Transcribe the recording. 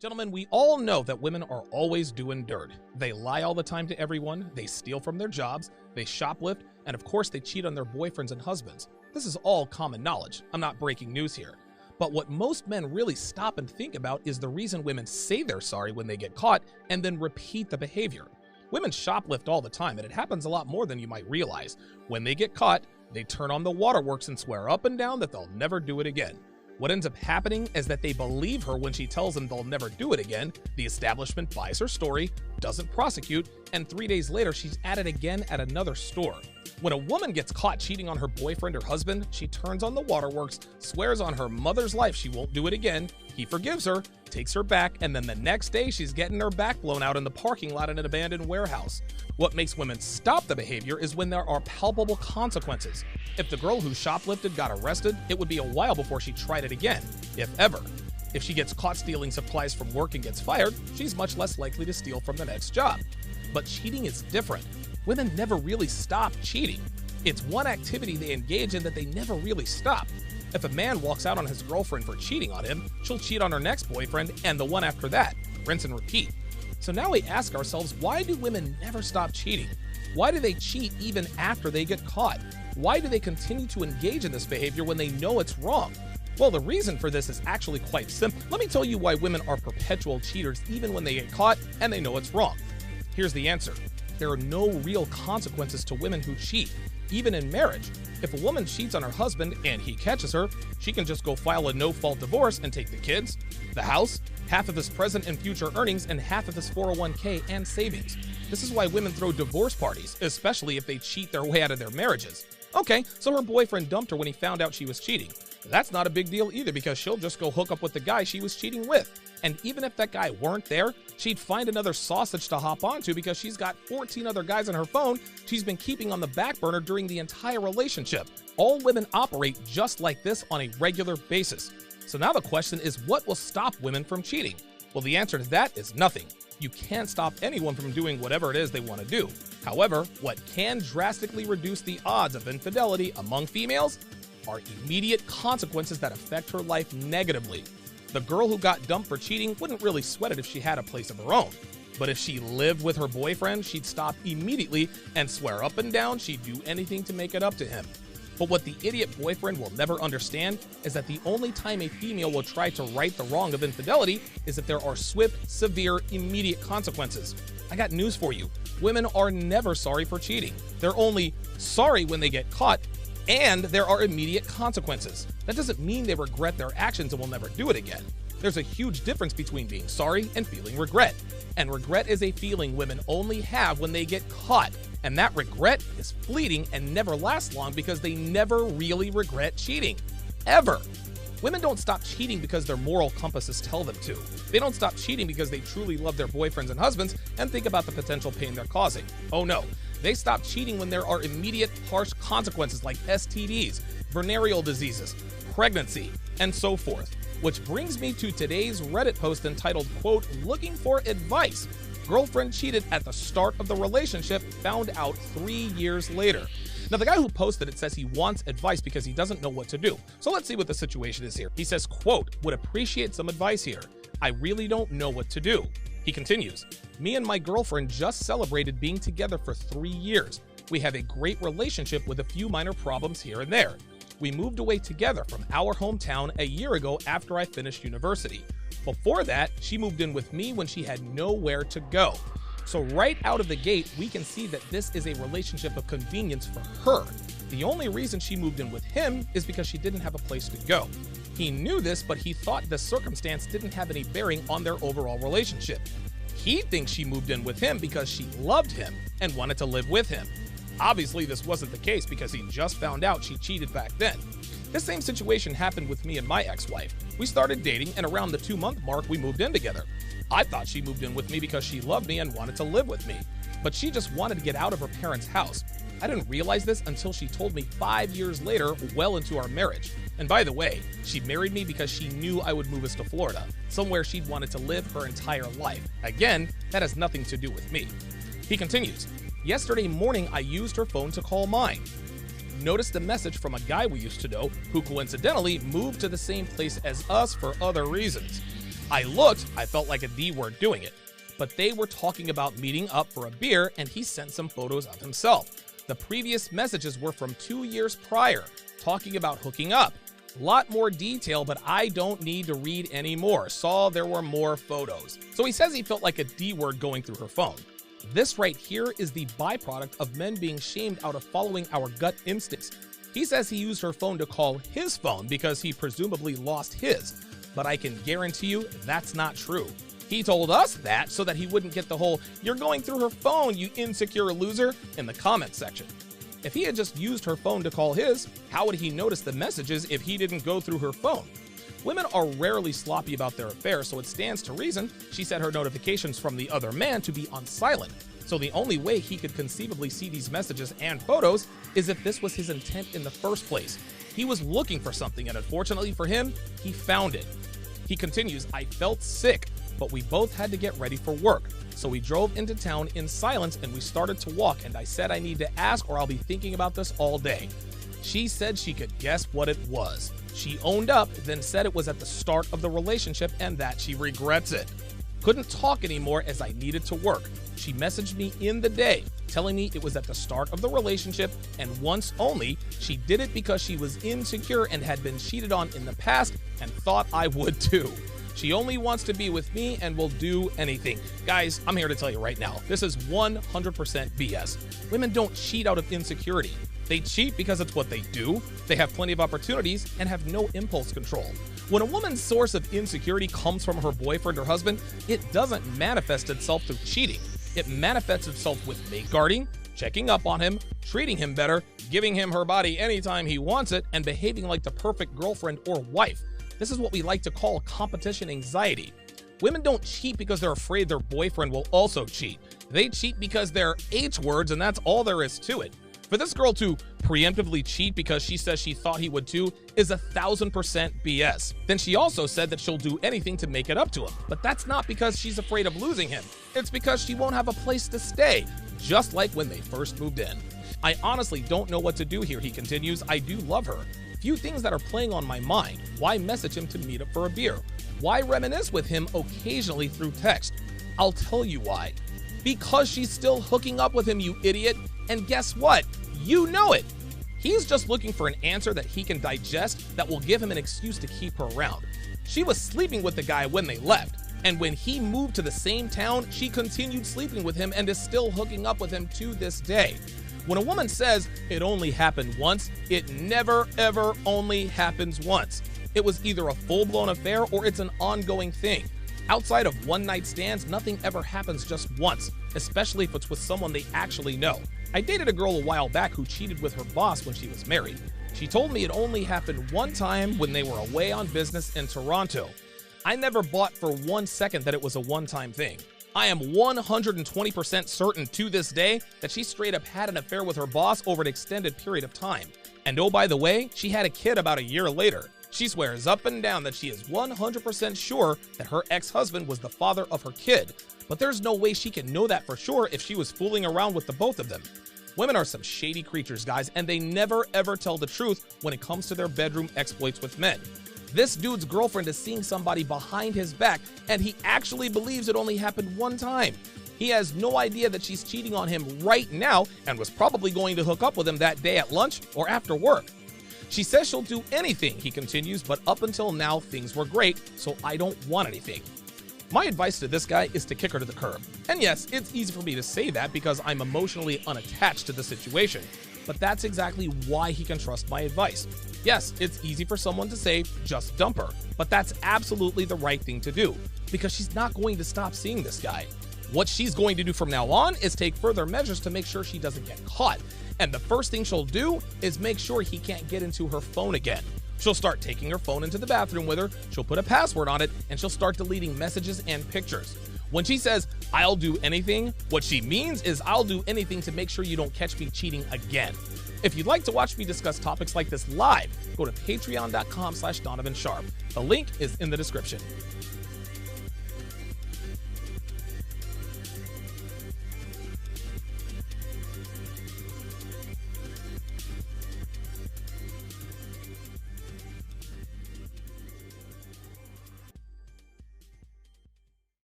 Gentlemen, we all know that women are always doing dirt. They lie all the time to everyone, they steal from their jobs, they shoplift, and of course they cheat on their boyfriends and husbands. This is all common knowledge. I'm not breaking news here. But what most men really stop and think about is the reason women say they're sorry when they get caught and then repeat the behavior. Women shoplift all the time, and it happens a lot more than you might realize. When they get caught, they turn on the waterworks and swear up and down that they'll never do it again. What ends up happening is that they believe her when she tells them they'll never do it again. The establishment buys her story, doesn't prosecute, and 3 days later, she's at it again at another store. When a woman gets caught cheating on her boyfriend or husband, she turns on the waterworks, swears on her mother's life she won't do it again. He forgives her, takes her back, and then the next day she's getting her back blown out in the parking lot in an abandoned warehouse. What makes women stop the behavior is when there are palpable consequences. If the girl who shoplifted got arrested, it would be a while before she tried it again, if ever. If she gets caught stealing supplies from work and gets fired, she's much less likely to steal from the next job. But cheating is different. Women never really stop cheating. It's one activity they engage in that they never really stop. If a man walks out on his girlfriend for cheating on him, she'll cheat on her next boyfriend and the one after that. Rinse and repeat. So now we ask ourselves, why do women never stop cheating? Why do they cheat even after they get caught? Why do they continue to engage in this behavior when they know it's wrong? Well, the reason for this is actually quite simple. Let me tell you why women are perpetual cheaters even when they get caught and they know it's wrong. Here's the answer. There are no real consequences to women who cheat, even in marriage. If a woman cheats on her husband and he catches her, she can just go file a no-fault divorce and take the kids, the house, half of his present and future earnings, and half of his 401k and savings. This is why women throw divorce parties, especially if they cheat their way out of their marriages. Okay, so her boyfriend dumped her when he found out she was cheating. That's not a big deal either because she'll just go hook up with the guy she was cheating with. And even if that guy weren't there, she'd find another sausage to hop onto because she's got 14 other guys on her phone she's been keeping on the back burner during the entire relationship. All women operate just like this on a regular basis. So now the question is, what will stop women from cheating? Well, the answer to that is nothing. You can't stop anyone from doing whatever it is they want to do. However, what can drastically reduce the odds of infidelity among females are immediate consequences that affect her life negatively. The girl who got dumped for cheating wouldn't really sweat it if she had a place of her own. But if she lived with her boyfriend, she'd stop immediately and swear up and down she'd do anything to make it up to him. But what the idiot boyfriend will never understand is that the only time a female will try to right the wrong of infidelity is if there are swift, severe, immediate consequences. I got news for you. Women are never sorry for cheating. They're only sorry when they get caught, and there are immediate consequences. That doesn't mean they regret their actions and will never do it again. There's a huge difference between being sorry and feeling regret. And regret is a feeling women only have when they get caught. And that regret is fleeting and never lasts long because they never really regret cheating. Ever. Women don't stop cheating because their moral compasses tell them to. They don't stop cheating because they truly love their boyfriends and husbands and think about the potential pain they're causing. Oh no. They stop cheating when there are immediate, harsh consequences like STDs, venereal diseases, pregnancy, and so forth. Which brings me to today's Reddit post entitled, quote, "Looking for advice. Girlfriend cheated at the start of the relationship, found out 3 years later." Now, the guy who posted it says he wants advice because he doesn't know what to do. So let's see what the situation is here. He says, quote, "Would appreciate some advice here. I really don't know what to do." He continues, "Me and my girlfriend just celebrated being together for 3 years. We have a great relationship with a few minor problems here and there. We moved away together from our hometown a year ago after I finished university. Before that, she moved in with me when she had nowhere to go. So right out of the gate, we can see that this is a relationship of convenience for her. The only reason she moved in with him is because she didn't have a place to go. He knew this, but he thought this circumstance didn't have any bearing on their overall relationship. He thinks she moved in with him because she loved him and wanted to live with him. Obviously, this wasn't the case because he just found out she cheated back then. This same situation happened with me and my ex-wife. We started dating, and around the 2-month mark, we moved in together. I thought she moved in with me because she loved me and wanted to live with me, but she just wanted to get out of her parents' house. I didn't realize this until she told me 5 years later, well into our marriage. And by the way, she married me because she knew I would move us to Florida, somewhere she'd wanted to live her entire life. Again, that has nothing to do with me." He continues, "Yesterday morning, I used her phone to call mine. Noticed a message from a guy we used to know who coincidentally moved to the same place as us for other reasons. I looked, I felt like a D word doing it. But they were talking about meeting up for a beer, and he sent some photos of himself. The previous messages were from 2 years prior, talking about hooking up. Lot more detail, but I don't need to read any more. Saw there were more photos. So he says he felt like a D word going through her phone. This right here is the byproduct of men being shamed out of following our gut instincts. He says he used her phone to call his phone because he presumably lost his, but I can guarantee you that's not true. He told us that so that he wouldn't get the whole "you're going through her phone, you insecure loser" in the comment section. If he had just used her phone to call his, how would he notice the messages if he didn't go through her phone? Women are rarely sloppy about their affairs, so it stands to reason she set her notifications from the other man to be on silent. So the only way he could conceivably see these messages and photos is if this was his intent in the first place. He was looking for something, and unfortunately for him, he found it. He continues, "I felt sick, but we both had to get ready for work. So we drove into town in silence and we started to walk, and I said I need to ask or I'll be thinking about this all day." She said she could guess what it was. She owned up, then said it was at the start of the relationship and that she regrets it. "Couldn't talk anymore as I needed to work. She messaged me in the day, telling me it was at the start of the relationship and once only. She did it because she was insecure and had been cheated on in the past and thought I would too. She only wants to be with me and will do anything." Guys, I'm here to tell you right now, this is 100% BS. Women don't cheat out of insecurity. They cheat because it's what they do. They have plenty of opportunities and have no impulse control. When a woman's source of insecurity comes from her boyfriend or husband, it doesn't manifest itself through cheating. It manifests itself with mate guarding, checking up on him, treating him better, giving him her body anytime he wants it, and behaving like the perfect girlfriend or wife. This is what we like to call competition anxiety. Women don't cheat because they're afraid their boyfriend will also cheat. They cheat because they're H words, and that's all there is to it. For this girl to preemptively cheat because she says she thought he would too is 1000% BS. Then she also said that she'll do anything to make it up to him. But that's not because she's afraid of losing him. It's because she won't have a place to stay, just like when they first moved in. "I honestly don't know what to do here," he continues. "I do love her. Few things that are playing on my mind. Why message him to meet up for a beer? Why reminisce with him occasionally through text? I'll tell you why. Because she's still hooking up with him, you idiot. And guess what? You know it. He's just looking for an answer that he can digest that will give him an excuse to keep her around. She was sleeping with the guy when they left. And when he moved to the same town, she continued sleeping with him and is still hooking up with him to this day. When a woman says it only happened once, it never ever only happens once. It was either a full-blown affair or it's an ongoing thing. Outside of one-night stands, nothing ever happens just once, especially if it's with someone they actually know. I dated a girl a while back who cheated with her boss when she was married. She told me it only happened one time when they were away on business in Toronto. I never bought for 1 second that it was a one-time thing. I am 120% certain to this day that she straight up had an affair with her boss over an extended period of time. And oh, by the way, she had a kid about a year later. She swears up and down that she is 100% sure that her ex-husband was the father of her kid. But there's no way she can know that for sure if she was fooling around with the both of them. Women are some shady creatures, guys, and they never ever tell the truth when it comes to their bedroom exploits with men. This dude's girlfriend is seeing somebody behind his back, and he actually believes it only happened one time. He has no idea that she's cheating on him right now and was probably going to hook up with him that day at lunch or after work. She says she'll do anything, he continues, but up until now, things were great, so I don't want anything. My advice to this guy is to kick her to the curb. And yes, it's easy for me to say that because I'm emotionally unattached to the situation, but that's exactly why he can trust my advice. Yes, it's easy for someone to say, just dump her, but that's absolutely the right thing to do because she's not going to stop seeing this guy. What she's going to do from now on is take further measures to make sure she doesn't get caught. And the first thing she'll do is make sure he can't get into her phone again. She'll start taking her phone into the bathroom with her, she'll put a password on it, and she'll start deleting messages and pictures. When she says, I'll do anything, what she means is I'll do anything to make sure you don't catch me cheating again. If you'd like to watch me discuss topics like this live, go to patreon.com/DonovanSharp. The link is in the description.